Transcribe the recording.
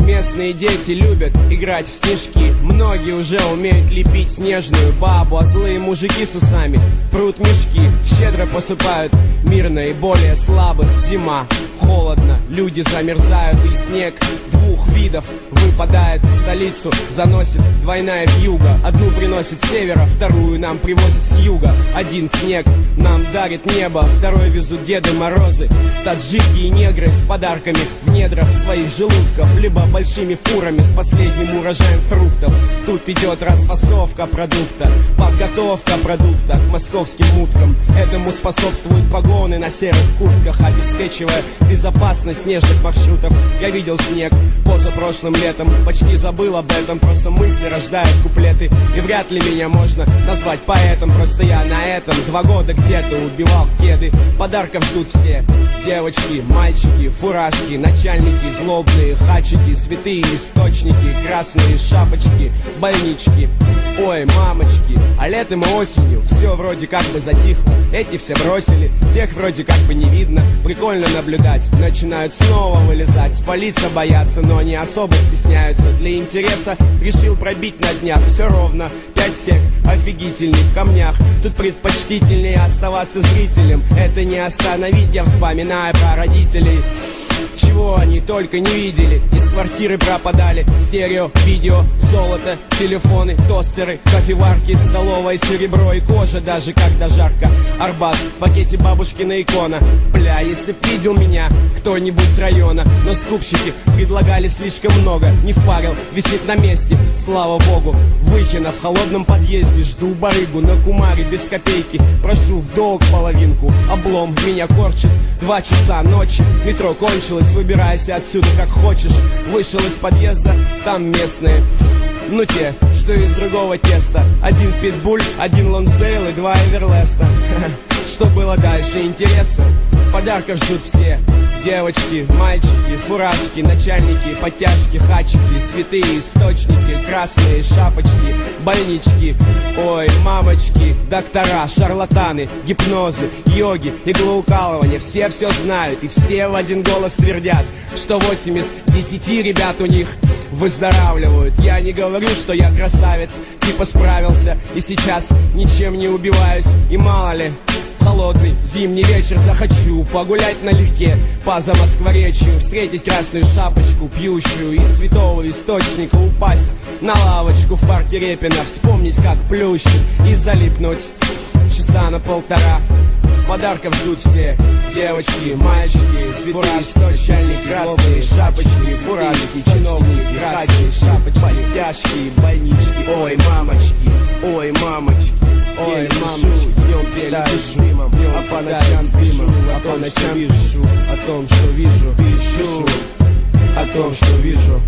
Местные дети любят играть в снежки. Многие уже умеют лепить снежную бабу, а злые мужики с усами прут мешки. Щедро посыпают мир наиболее слабых. Зима, холодно, люди замерзают, и снег двух видов выпадает. Столицу заносит двойная вьюга. Одну приносит с севера, вторую нам привозит с юга. Один снег нам дарит небо, второй везут Деды Морозы. Таджики и негры с подарками в недрах своих желудков, либо большими фурами с последним урожаем фруктов. Тут идет расфасовка продукта, подготовка продукта к московским уткам. Этому способствуют погоны на серых куртках, обеспечивая безопасность снежных маршрутов. Я видел снег позапрошлым летом, почти забыл об этом, просто мысли рождают куплеты. И вряд ли меня можно назвать поэтом, просто я на этом 2 года где-то убивал кеды. Подарков ждут все: девочки, мальчики, фуражки, начальники, злобные хачики, святые источники, красные шапочки, больнички. Ой, мамочки, а летом и осенью все вроде как бы затихло. Эти все бросили, тех вроде как бы не видно. Прикольно наблюдать, начинают снова вылезать. Спалиться боятся, но не особо стесняются. Для интереса решил пробить на днях. Все ровно 5 сек, офигительный в камнях. Тут предпочтительнее оставаться зрителем. Это не остановить, я вспоминаю про родителей. Чего они только не видели. Из квартиры пропадали стерео, видео, золото, телефоны, тостеры, кофеварки, столовое серебро и кожа, даже когда жарко. Арбат, в пакете бабушкина икона. Бля, если б видел меня кто-нибудь с района. Но скупщики предлагали слишком много. Не впарил, висит на месте, слава богу. Выхина в холодном подъезде. Жду барыгу на кумаре без копейки. Прошу в долг половинку. Облом меня корчит. 2 часа ночи, метро кончилось. Выбирайся отсюда как хочешь. Вышел из подъезда, там местные, ну те, что из другого теста. 1 питбуль, 1 Лонсдейл и 2 Эверлеста. Что было дальше, интересно? Подарков ждут все: девочки, мальчики, фуражки, начальники, подтяжки, хачики, святые источники, красные шапочки, больнички. Ой, мамочки, доктора, шарлатаны, гипнозы, йоги, иглоукалывания. Все знают и все в один голос твердят, что 8 из 10 ребят у них выздоравливают. Я не говорю, что я красавец, типа справился и сейчас ничем не убиваюсь. И мало ли, холодный зимний вечер захочу погулять налегке по Замоскворечью, встретить красную шапочку, пьющую из святого источника, упасть на лавочку в парке Репина, вспомнить, как плющит, и залипнуть часа на 1,5. Подарков ждут все: девочки, мальчики, святые источники, красные шапочки, фуражки, чиновники, красные шапочки, подтяжки, больнички. Ой, мамочки, ой, мамочки, ой, мамочки. Днем пели дымом, а по ночам дымом, а по ночам пишу о том, что вижу, пишу о том, что вижу.